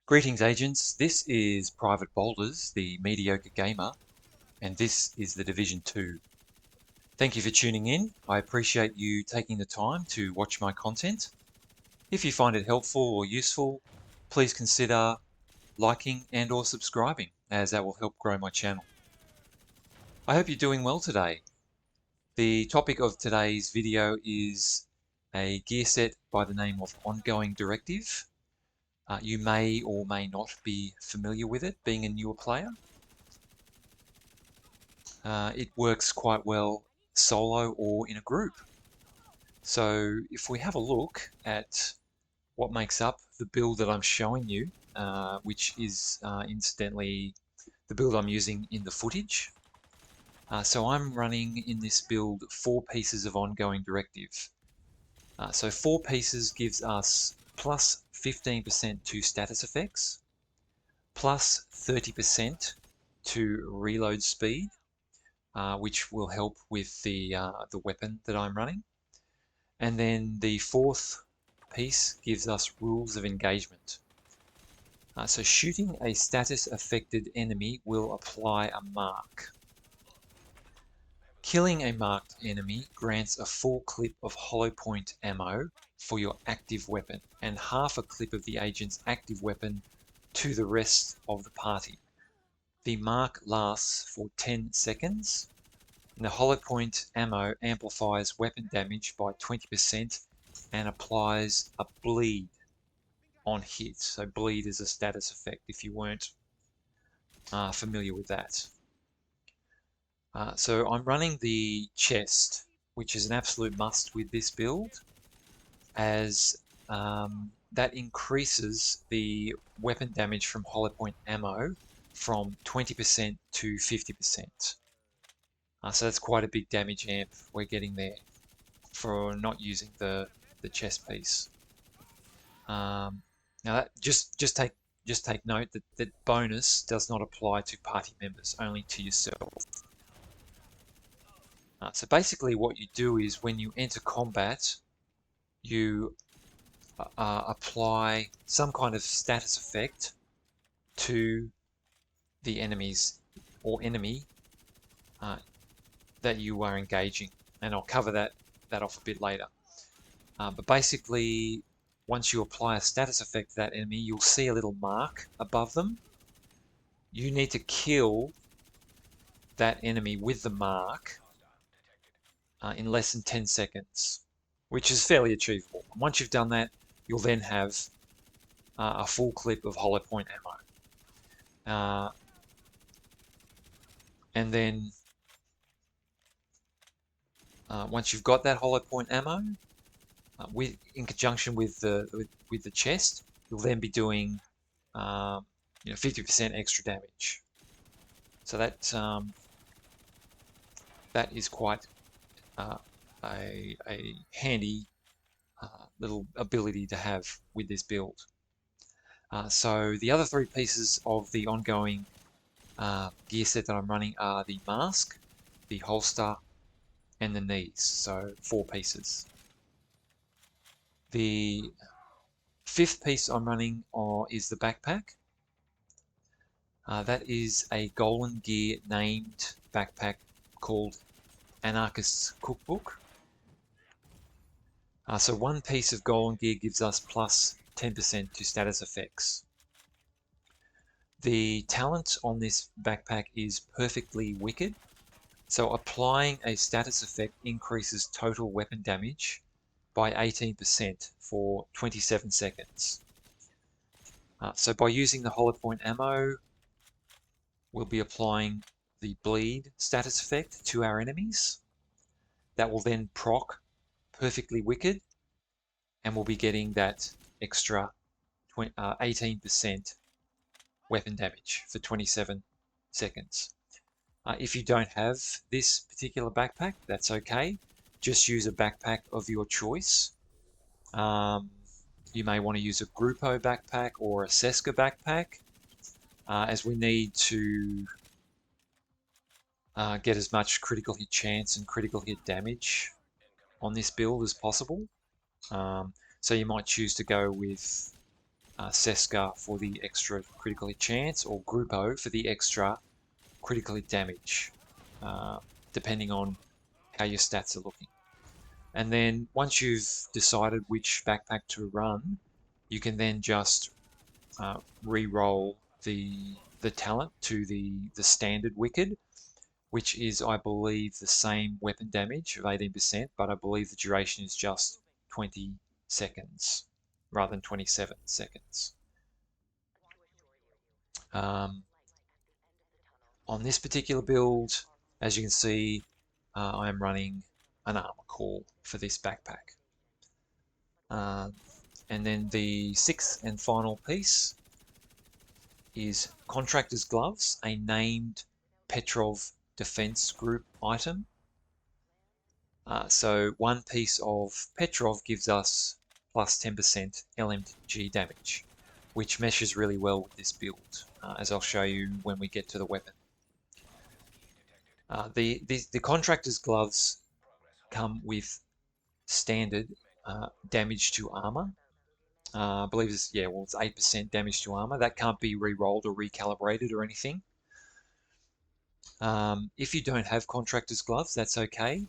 Greetings, agents. This is Private Boulders, the mediocre gamer, and this is the Division 2. Thank you for tuning in. I appreciate you taking the time to watch my content. If you find it helpful or useful, please consider liking and or subscribing, as that will help grow my channel. I hope you're doing well today. The topic of today's video is a gear set by the name of Ongoing Directive. You may or may not be familiar with it, being a newer player. It works quite well solo or in a group. So if we have a look at what makes up the build that I'm showing you, which is incidentally the build I'm using in the footage. So I'm running in this build 4 pieces of Ongoing Directive. So 4 pieces gives us plus 15% to status effects, plus 30% to reload speed, which will help with the weapon that I'm running. And then the 4th piece gives us rules of engagement. So shooting a status affected enemy will apply a mark. Killing a marked enemy grants a full clip of hollow point ammo for your active weapon and half a clip of the agent's active weapon to the rest of the party. The mark lasts for 10 seconds, and the hollow point ammo amplifies weapon damage by 20% and applies a bleed on hit. So bleed is a status effect if you weren't familiar with that. So I'm running the chest, which is an absolute must with this build, as that increases the weapon damage from hollow point ammo from 20% to 50%. So that's quite a big damage amp we're getting there for not using the chest piece. Now that just take note that bonus does not apply to party members, only to yourself. So basically what you do is when you enter combat, you apply some kind of status effect to the enemies or enemy that you are engaging, and I'll cover that off a bit later. But basically, once you apply a status effect to that enemy, you'll see a little mark above them. You need to kill that enemy with the mark in less than 10 seconds, which is fairly achievable. And once you've done that, you'll then have a full clip of hollow point ammo. And then once you've got that hollow point ammo, in conjunction with the chest, you'll then be doing 50% extra damage. So that is quite a handy little ability to have with this build. So the other 3 pieces of the ongoing gear set that I'm running are the mask, the holster, and the knees. So 4 pieces. The 5th piece I'm running is the backpack. That is a Golden Gear named backpack called Anarchist's Cookbook. So 1 piece of Golden Gear gives us plus 10% to status effects. The talent on this backpack is Perfectly Wicked. So applying a status effect increases total weapon damage by 18% for 27 seconds. So by using the hollow point ammo, we'll be applying the bleed status effect to our enemies. That will then proc Perfectly Wicked, and we'll be getting that extra 18% weapon damage for 27 seconds. If you don't have this particular backpack, that's okay. Just use a backpack of your choice. You may want to use a Grupo backpack or a Seska backpack, as we need to get as much critical hit chance and critical hit damage on this build as possible. So you might choose to go with Seska for the extra critical hit chance, or Group O for the extra critical hit damage, depending on how your stats are looking. And then once you've decided which backpack to run, you can then just re-roll the talent to the standard wicked, which is, I believe, the same weapon damage of 18%, but I believe the duration is just 20 seconds rather than 27 seconds. On this particular build, as you can see, I am running an armor core for this backpack. And then the sixth and final piece is Contractor's Gloves, a named Petrov Defense Group item. So one piece of Petrov gives us plus 10% LMG damage, which meshes really well with this build, as I'll show you when we get to the weapon. The Contractor's Gloves come with standard damage to armor. I believe it's 8% damage to armor. That can't be re-rolled or recalibrated or anything. If you don't have Contractor's Gloves, that's okay.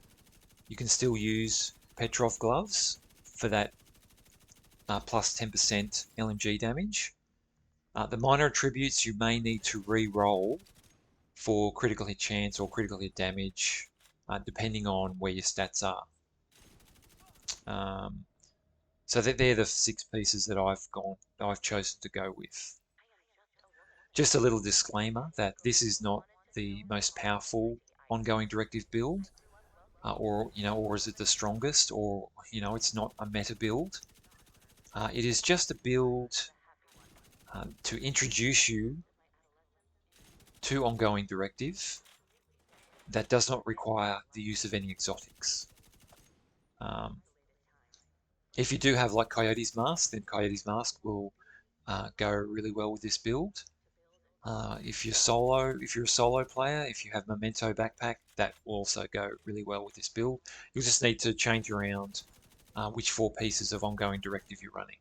You can still use Petrov Gloves for that plus 10% LMG damage. The minor attributes you may need to re-roll for critical hit chance or critical hit damage, depending on where your stats are. So they're the 6 pieces that I've chosen to go with. Just a little disclaimer that this is not the most powerful ongoing directive build, or is it the strongest, or it's not a meta build. It is just a build to introduce you to ongoing directive that does not require the use of any exotics. If you do have like Coyote's Mask, then Coyote's Mask will go really well with this build. If you're a solo player, if you have Memento Backpack, that will also go really well with this build. You'll just need to change around which 4 pieces of ongoing directive you're running.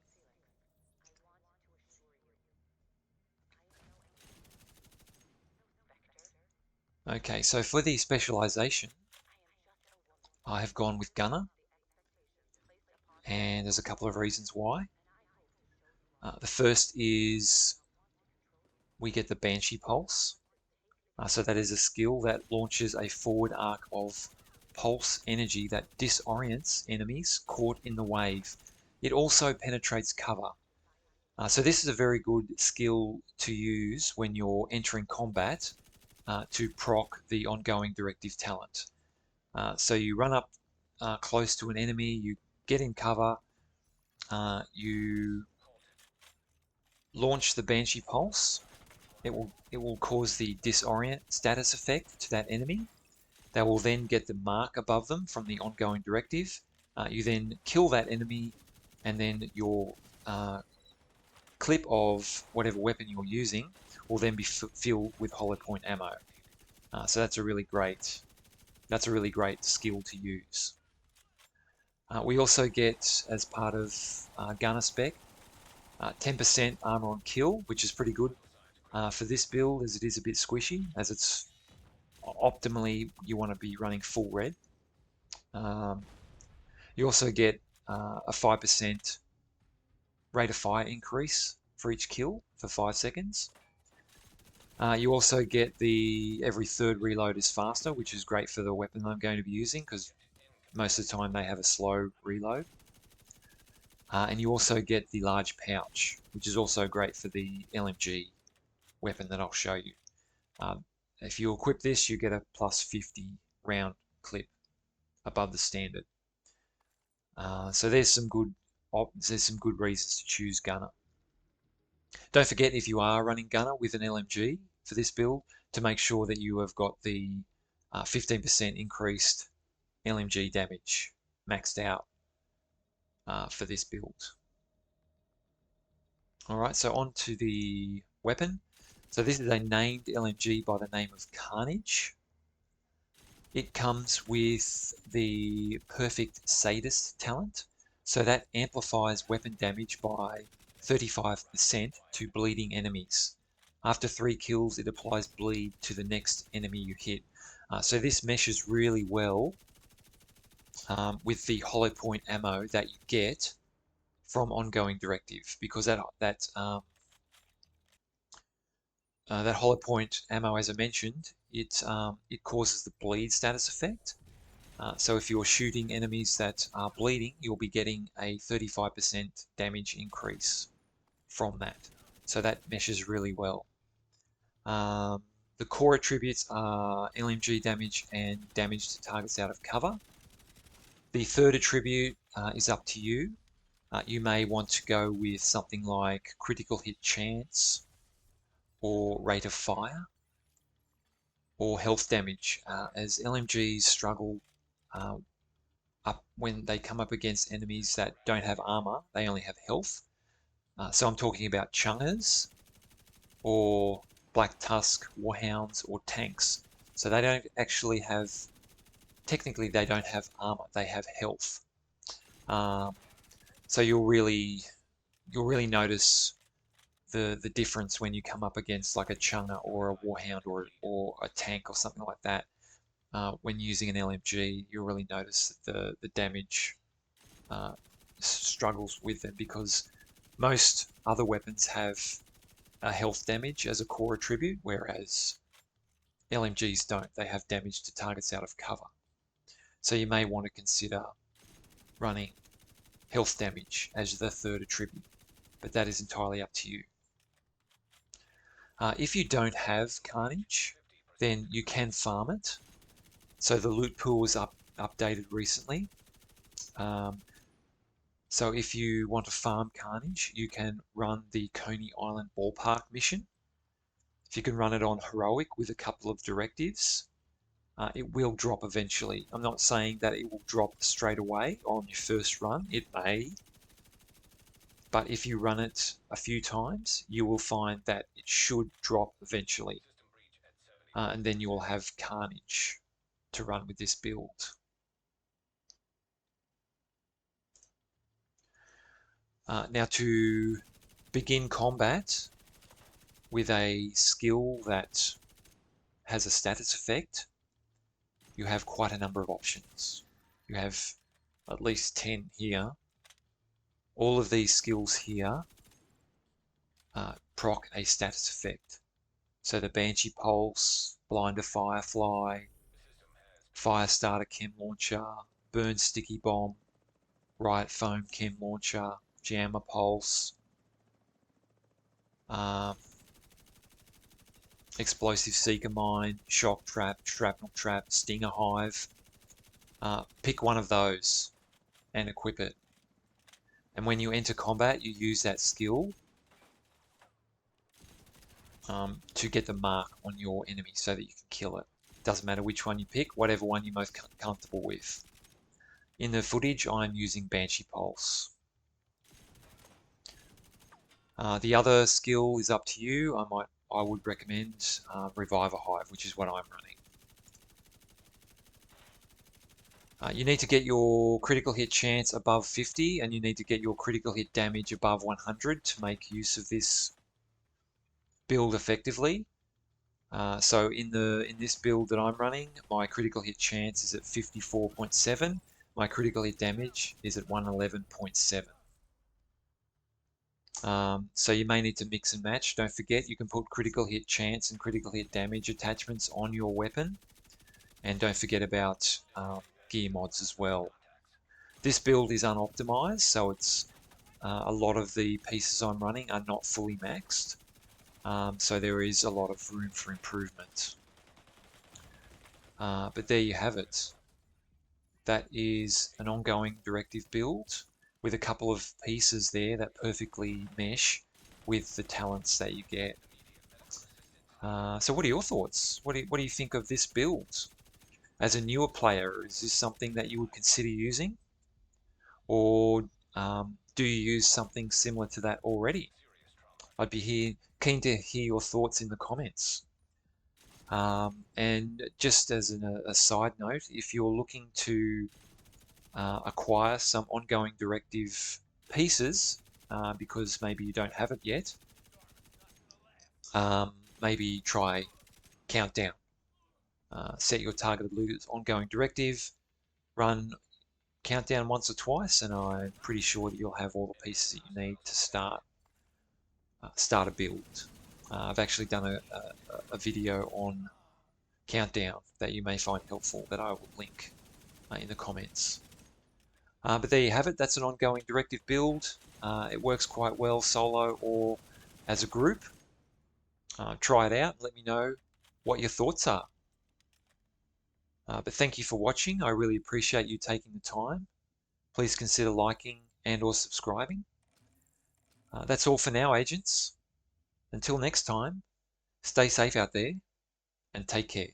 Okay, so for the specialization, I have gone with Gunner, and there's a couple of reasons why. The first is we get the Banshee Pulse. So that is a skill that launches a forward arc of pulse energy that disorients enemies caught in the wave. It also penetrates cover. So this is a very good skill to use when you're entering combat to proc the ongoing directive talent. So you run up close to an enemy, you get in cover, you launch the Banshee Pulse. It will cause the disorient status effect to that enemy. They will then get the mark above them from the ongoing directive. You then kill that enemy, and then your clip of whatever weapon you're using will then be filled with hollow point ammo. So that's a really great skill to use. We also get, as part of Gunner spec, 10% armor on kill, which is pretty good for this build, as it is a bit squishy, as it's optimally you want to be running full red. You also get a 5% rate of fire increase for each kill for 5 seconds. You also get the every 3rd reload is faster, which is great for the weapon I'm going to be using, because most of the time they have a slow reload. And you also get the large pouch, which is also great for the LMG weapon that I'll show you. If you equip this, you get a plus 50 round clip above the standard. So there's some good reasons to choose Gunner. Don't forget, if you are running Gunner with an LMG for this build, to make sure that you have got the 15% increased LMG damage maxed out for this build. Alright, so on to the weapon. So this is a named LMG by the name of Carnage. It comes with the Perfect Sadist talent, so that amplifies weapon damage by 35% to bleeding enemies. After 3 kills, it applies bleed to the next enemy you hit. So this meshes really well with the hollow point ammo that you get from Ongoing Directive, because that hollow point ammo, as I mentioned, it causes the bleed status effect. So if you're shooting enemies that are bleeding, you'll be getting a 35% damage increase from that. So that meshes really well. The core attributes are LMG damage and damage to targets out of cover. The third attribute is up to you. You may want to go with something like critical hit chance, or rate of fire, or health damage, as LMGs struggle up when they come up against enemies that don't have armor. They only have health. So I'm talking about chungers, or Black Tusk, Warhounds, or tanks. So they don't actually have, technically they don't have armor, they have health. So you'll really notice the difference when you come up against like a chunger or a warhound or a tank or something like that. When using an LMG, you'll really notice that the damage struggles with them, because most other weapons have health damage as a core attribute, whereas LMGs don't. They have damage to targets out of cover. So you may want to consider running health damage as the third attribute, but that is entirely up to you. If you don't have Carnage, then you can farm it. So the loot pool was updated recently. So if you want to farm Carnage, you can run the Coney Island Ballpark mission. If you can run it on Heroic with a couple of directives, it will drop eventually. I'm not saying that it will drop straight away on your first run. It may. But if you run it a few times, you will find that it should drop eventually. And then you will have Carnage to run with this build. Now to begin combat with a skill that has a status effect, you have quite a number of options. You have at least 10 here. All of these skills here proc a status effect. So the Banshee Pulse, Blinder Firefly, Firestarter Chem Launcher, Burn Sticky Bomb, Riot Foam Chem Launcher, Jammer Pulse, Explosive Seeker Mine, Shock Trap, Shrapnel Trap, Stinger Hive. Pick one of those and equip it. And when you enter combat, you use that skill to get the mark on your enemy so that you can kill it. Doesn't matter which one you pick, whatever one you're most comfortable with. In the footage, I'm using Banshee Pulse. The other skill is up to you. I would recommend Reviver Hive, which is what I'm running. You need to get your critical hit chance above 50, and you need to get your critical hit damage above 100 to make use of this build effectively. So in this build that I'm running, my critical hit chance is at 54.7. My critical hit damage is at 111.7. So you may need to mix and match. Don't forget, you can put critical hit chance and critical hit damage attachments on your weapon. And don't forget about gear mods as well. This build is unoptimized, so it's a lot of the pieces I'm running are not fully maxed. So there is a lot of room for improvement. But there you have it. That is an ongoing directive build with a couple of pieces there that perfectly mesh with the talents that you get. So what are your thoughts? What do you think of this build? As a newer player, is this something that you would consider using? Or do you use something similar to that already? I'd be keen to hear your thoughts in the comments. And just as a side note, if you're looking to acquire some ongoing directive pieces, because maybe you don't have it yet. Maybe try Countdown. Set your targeted loot ongoing directive, run Countdown once or twice, and I'm pretty sure that you'll have all the pieces that you need to start a build. I've actually done a video on Countdown that you may find helpful that I will link in the comments. But there you have it. That's an ongoing directive build. It works quite well solo or as a group. Try it out. Let me know what your thoughts are. But thank you for watching. I really appreciate you taking the time. Please consider liking and or subscribing. That's all for now, agents. Until next time, stay safe out there and take care.